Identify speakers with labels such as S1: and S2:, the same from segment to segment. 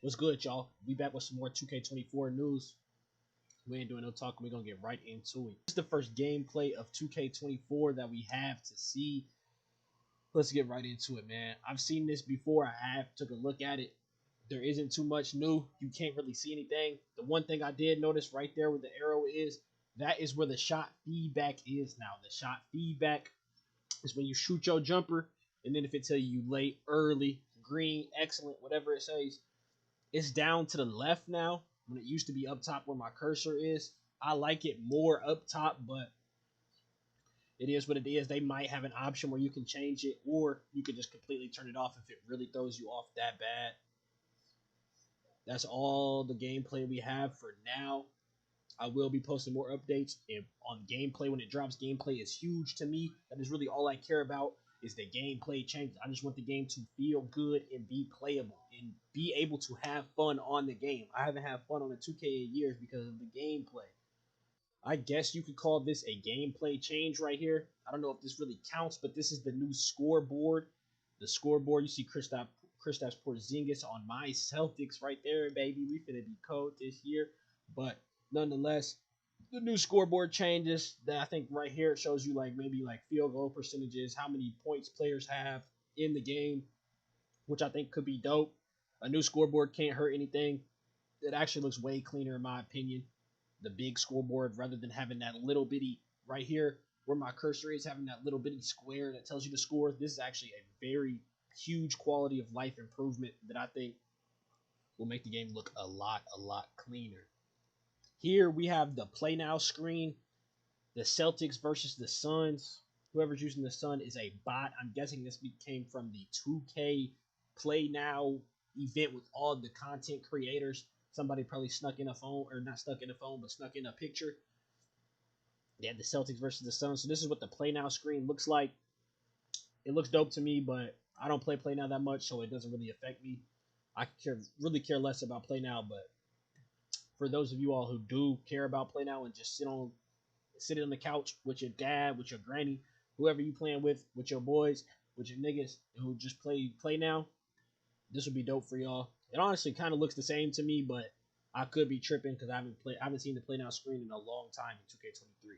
S1: What's good, y'all? We back with some more 2K24 news. We ain't doing no talking. We're going to get right into it. This is the first gameplay of 2K24 that we have to see. Let's get right into it, man. I've seen this before. I have took a look at it. There isn't too much new. You can't really see anything. The one thing I did notice right there where the arrow is, that is where the shot feedback is now. The shot feedback is when you shoot your jumper, and then if it tell you late, early, green, excellent, whatever it says, it's down to the left now when it used to be up top where my cursor is. I like it more up top, but it is what it is. They might have an option where you can change it, or you can just completely turn it off if it really throws you off that bad. That's all the gameplay we have for now. I will be posting more updates on gameplay when it drops. Gameplay is huge to me. That is really all I care about is the gameplay changes. I just want the game to feel good and be playable and be able to have fun on the game. I haven't had fun on the 2K in years because of the gameplay. I guess you could call this a gameplay change right here. I don't know if this really counts, but this is the new scoreboard. The scoreboard, you see Kristaps Porzingis on my Celtics right there, baby. We finna be cold this year. But nonetheless, the new scoreboard changes. That I think right here it shows you like maybe like field goal percentages, how many points players have in the game, which I think could be dope. A new scoreboard can't hurt anything. It actually looks way cleaner in my opinion. The big scoreboard rather than having that little bitty right here where my cursor is, having that little bitty square that tells you the score. This is actually a very huge quality of life improvement that I think will make the game look a lot cleaner. Here we have the play now screen. The Celtics versus the Suns. Whoever's using the Sun is a bot. I'm guessing this came from the 2K Play Now event with all the content creators. Somebody probably snuck in a phone, or not stuck in a phone, but snuck in a picture. They had the Celtics versus the Suns. So this is what the Play Now screen looks like. It looks dope to me, but I don't play Play Now that much, so it doesn't really affect me. I really care less about Play Now, but for those of you all who do care about Play Now and just sit on the couch with your dad, with your granny, whoever you playing with your boys, with your niggas who just play now, this would be dope for y'all. It honestly kind of looks the same to me, but I could be tripping because I haven't seen the play now screen in a long time in 2K23.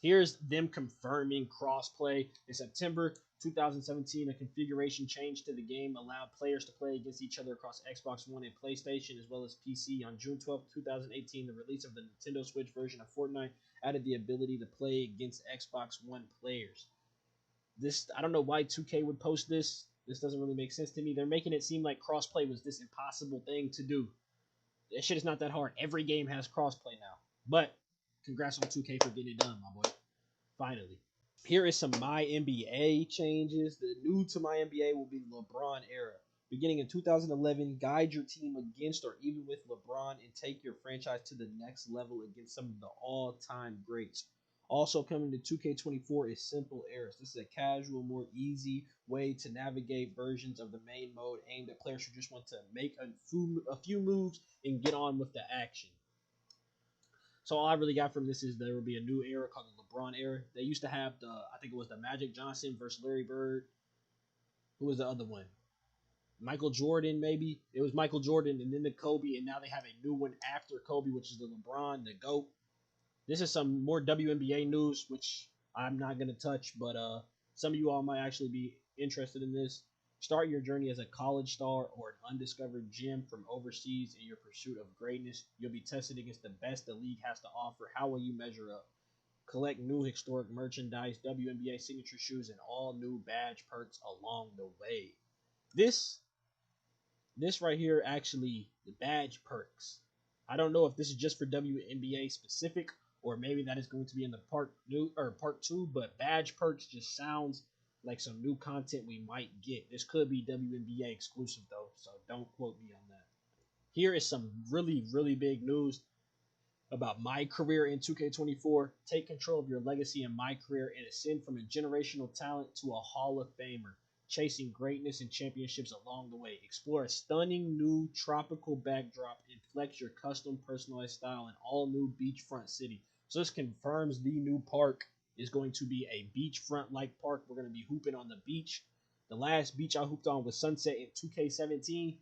S1: Here's them confirming crossplay. In September 2017, a configuration change to the game allowed players to play against each other across Xbox One and PlayStation, as well as PC. On June 12, 2018, the release of the Nintendo Switch version of Fortnite added the ability to play against Xbox One players. I don't know why 2K would post this. This doesn't really make sense to me. They're making it seem like crossplay was this impossible thing to do. That shit is not that hard. Every game has crossplay now. But congrats on 2K for getting it done, my boy. Finally. Here is some My NBA changes. The new to My NBA will be the LeBron era. Beginning in 2011, guide your team against or even with LeBron and take your franchise to the next level against some of the all-time greats. Also coming to 2K24 is Simple Errors. This is a casual, more easy way to navigate versions of the main mode aimed at players who just want to make a few moves and get on with the action. So all I really got from this is there will be a new era called the LeBron era. They used to have I think it was the Magic Johnson versus Larry Bird. Who was the other one? Michael Jordan, maybe. It was Michael Jordan and then the Kobe, and now they have a new one after Kobe, which is the LeBron, the GOAT. This is some more WNBA news, which I'm not going to touch, but some of you all might actually be interested in this. Start your journey as a college star or an undiscovered gem from overseas in your pursuit of greatness. You'll be tested against the best the league has to offer. How will you measure up? Collect new historic merchandise, WNBA signature shoes, and all new badge perks along the way. This right here, actually, the badge perks. I don't know if this is just for WNBA specific, or maybe that is going to be in the part 2, but badge perks just sounds like some new content we might get. This could be WNBA exclusive though, so don't quote me on that. Here is some really big news about my career in 2K24. Take control of your legacy in my career and ascend from a generational talent to a Hall of Famer, chasing greatness and championships along the way. Explore a stunning new tropical backdrop and flex your custom personalized style in all new beachfront city. So this confirms the new park is going to be a beachfront-like park. We're going to be hooping on the beach. The last beach I hooped on was Sunset in 2K17.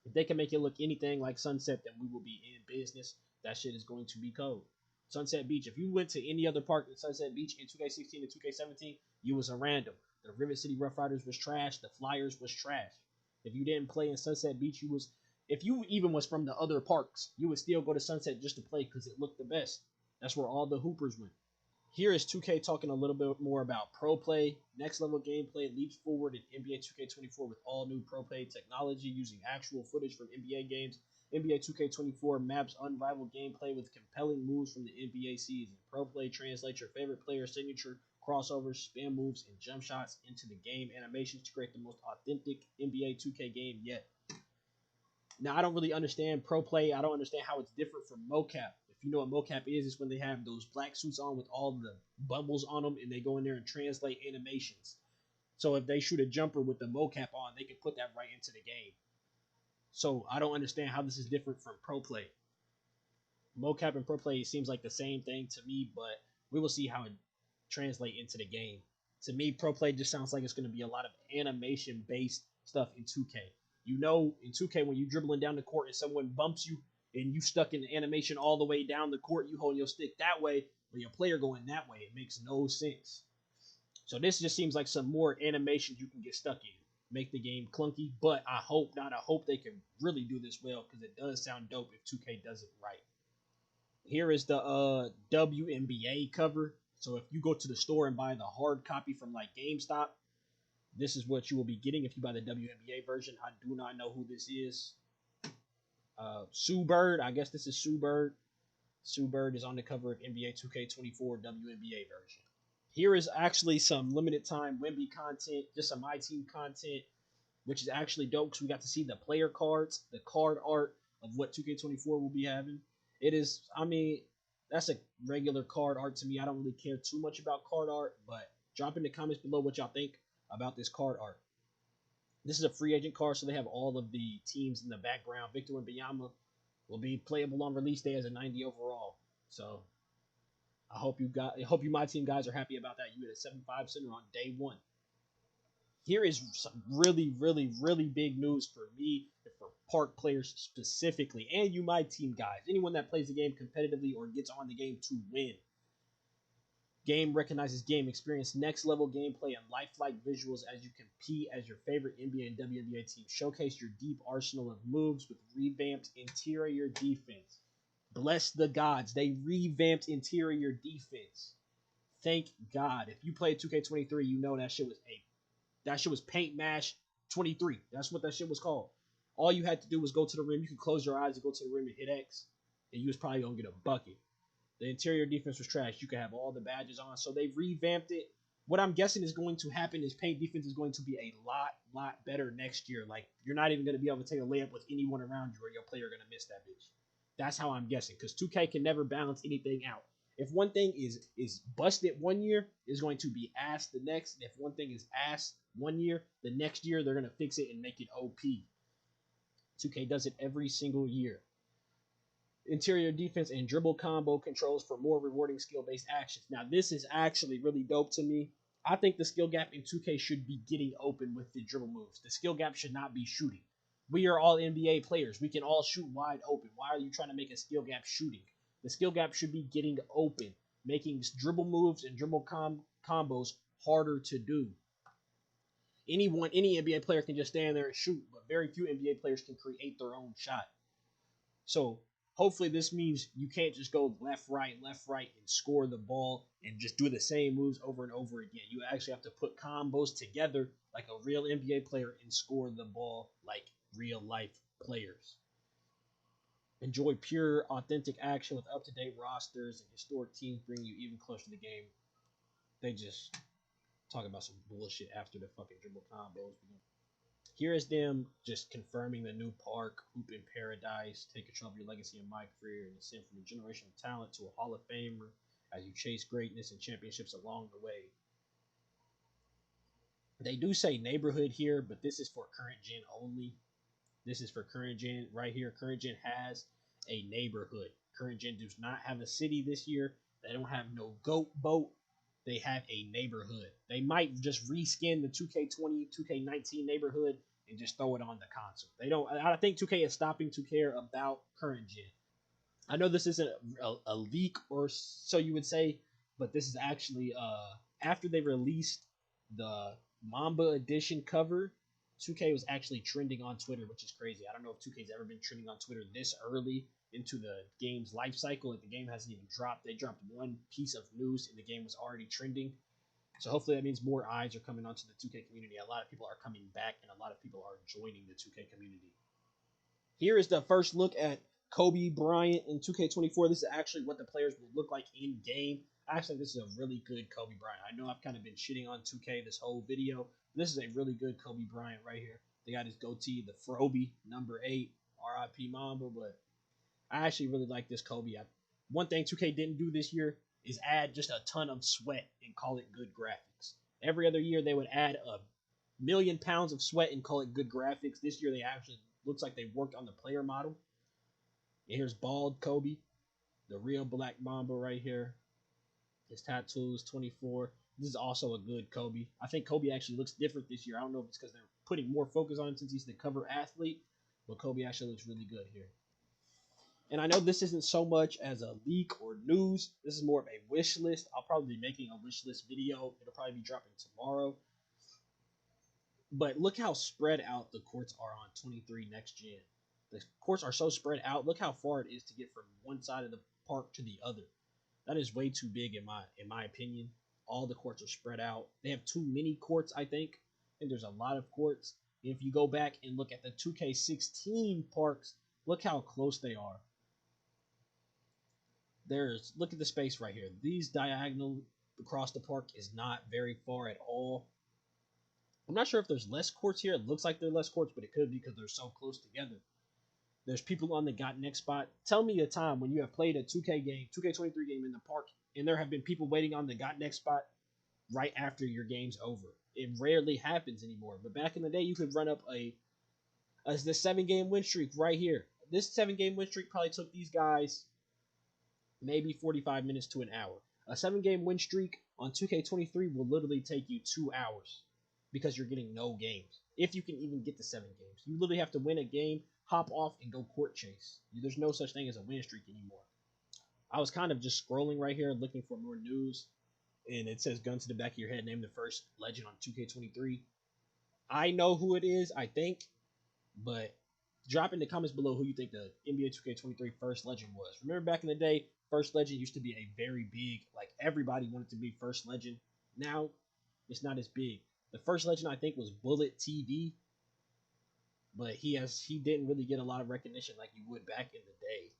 S1: If they can make it look anything like Sunset, then we will be in business. That shit is going to be cold. Sunset Beach. If you went to any other park than Sunset Beach in 2K16 and 2K17, you was a random. The River City Rough Riders was trash. The Flyers was trash. If you didn't play in Sunset Beach, you was. If you even was from the other parks, you would still go to Sunset just to play because it looked the best. That's where all the hoopers went. Here is 2K talking a little bit more about pro play, next level gameplay, leaps forward in NBA 2K24 with all new pro play technology using actual footage from NBA games. NBA 2K24 maps unrivaled gameplay with compelling moves from the NBA season. Pro play translates your favorite player's signature, crossovers, spin moves, and jump shots into the game animations to create the most authentic NBA 2K game yet. Now, I don't really understand pro play. I don't understand how it's different from mocap. If you know what mocap is, it's when they have those black suits on with all the bubbles on them and they go in there and translate animations. So if they shoot a jumper with the mocap on, they can put that right into the game. So I don't understand how this is different from pro play. Mocap and pro play seems like the same thing to me, but we will see how it translates into the game. To me, pro play just sounds like it's going to be a lot of animation based stuff in 2K. You know, in 2K, when you're dribbling down the court and someone bumps you and you stuck in the animation all the way down the court, you hold your stick that way, but your player going that way. It makes no sense. So this just seems like some more animations you can get stuck in. Make the game clunky, but I hope not. I hope they can really do this well because it does sound dope if 2K does it right. Here is the WNBA cover. So if you go to the store and buy the hard copy from like GameStop, this is what you will be getting if you buy the WNBA version. I do not know who this is. Sue Bird. I guess this is Sue Bird. Sue Bird is on the cover of NBA 2K24 WNBA version. Here is actually some limited time Wemby content, just some My Team content, which is actually dope because we got to see the player cards, the card art of what 2K24 will be having. It is, I mean, that's a regular card art to me. I don't really care too much about card art, but drop in the comments below what y'all think about this card art. This is a free agent card, so they have all of the teams in the background. Victor Wembanyama will be playable on release day as a 90 overall. So I hope you My Team guys are happy about that. You get a 7.5 center on day one. Here is some really, really, really big news for me and for park players specifically, and you My Team guys. Anyone that plays the game competitively or gets on the game to win. Game recognizes game experience, next level gameplay, and lifelike visuals as you compete as your favorite NBA and WNBA team. Showcase your deep arsenal of moves with revamped interior defense. Bless the gods, they revamped interior defense. Thank God. If you played 2K23, you know that shit was Paint Mash 23. That's what that shit was called. All you had to do was go to the rim. You could close your eyes and go to the rim and hit X, and you was probably gonna get a bucket. The interior defense was trash. You could have all the badges on. So they revamped it. What I'm guessing is going to happen is paint defense is going to be a lot better next year. Like, you're not even going to be able to take a layup with anyone around you or your player going to miss that bitch. That's how I'm guessing because 2K can never balance anything out. If one thing is busted one year, it's going to be ass the next. And if one thing is ass one year, the next year they're going to fix it and make it OP. 2K does it every single year. Interior defense and dribble combo controls for more rewarding skill-based actions. Now, this is actually really dope to me. I think the skill gap in 2K should be getting open with the dribble moves. The skill gap should not be shooting. We are all NBA players. We can all shoot wide open. Why are you trying to make a skill gap shooting? The skill gap should be getting open, making dribble moves and dribble combos harder to do. Any NBA player can just stand there and shoot, but very few NBA players can create their own shot. So hopefully this means you can't just go left, right, and score the ball and just do the same moves over and over again. You actually have to put combos together like a real NBA player and score the ball like real life players. Enjoy pure, authentic action with up-to-date rosters and historic teams bringing you even closer to the game. They just talk about some bullshit after the fucking dribble combos. Here is them just confirming the new park, Hoop in Paradise, take control of your legacy in my career, and ascend from a generational talent to a Hall of Famer as you chase greatness and championships along the way. They do say neighborhood here, but this is for current gen only. This is for current gen right here. Current gen has a neighborhood. Current gen does not have a city this year. They don't have no goat boat. They have a neighborhood. They might just reskin the 2K20, 2K19 neighborhood and just throw it on the console. They don't. I think 2K is stopping to care about current gen. I know this isn't a leak or so you would say, but this is actually after they released the Mamba edition cover, 2K was actually trending on Twitter, which is crazy. I don't know if 2K's ever been trending on Twitter this early into the game's life cycle. If the game hasn't even dropped, they dropped one piece of news and the game was already trending. So hopefully that means more eyes are coming onto the 2K community. A lot of people are coming back and a lot of people are joining the 2K community. Here is the first look at Kobe Bryant in 2K24. This is actually what the players will look like in game. Actually, this is a really good Kobe Bryant. I know I've kind of been shitting on 2K this whole video. This is a really good Kobe Bryant right here. They got his goatee, the Froby, number 8, RIP Mamba, but I actually really like this Kobe. One thing 2K didn't do this year is add just a ton of sweat and call it good graphics. Every other year they would add a million pounds of sweat and call it good graphics. This year they actually looks like they worked on the player model. And here's bald Kobe, the real Black Mamba right here. His tattoos, 24. This is also a good Kobe. I think Kobe actually looks different this year. I don't know if it's because they're putting more focus on him since he's the cover athlete, but Kobe actually looks really good here. And I know this isn't so much as a leak or news. This is more of a wish list. I'll probably be making a wish list video. It'll probably be dropping tomorrow. But look how spread out the courts are on 23 next gen. The courts are so spread out. Look how far it is to get from one side of the park to the other. That is way too big in my opinion. All the courts are spread out. They have too many courts, I think. I think there's a lot of courts. And if you go back and look at the 2K16 parks, look how close they are. Look at the space right here. These diagonal across the park is not very far at all. I'm not sure if there's less courts here. It looks like there are less courts, but it could be because they're so close together. There's people on the got next spot. Tell me a time when you have played a 2K game, 2K23 game in the park, and there have been people waiting on the got next spot right after your game's over. It rarely happens anymore. But back in the day, you could run up the 7-game win streak right here. This 7-game win streak probably took these guys maybe 45 minutes to an hour. A 7-game win streak on 2K23 will literally take you 2 hours because you're getting no games. If you can even get the 7 games. You literally have to win a game, hop off, and go court chase. There's no such thing as a win streak anymore. I was kind of just scrolling right here looking for more news, and it says gun to the back of your head, name the first legend on 2K23. I know who it is, I think, but drop in the comments below who you think the NBA 2K23 first legend was. Remember back in the day, first legend used to be a very big, like everybody wanted to be first legend. Now, it's not as big. The first legend I think was Bullet TV, but he didn't really get a lot of recognition like you would back in the day.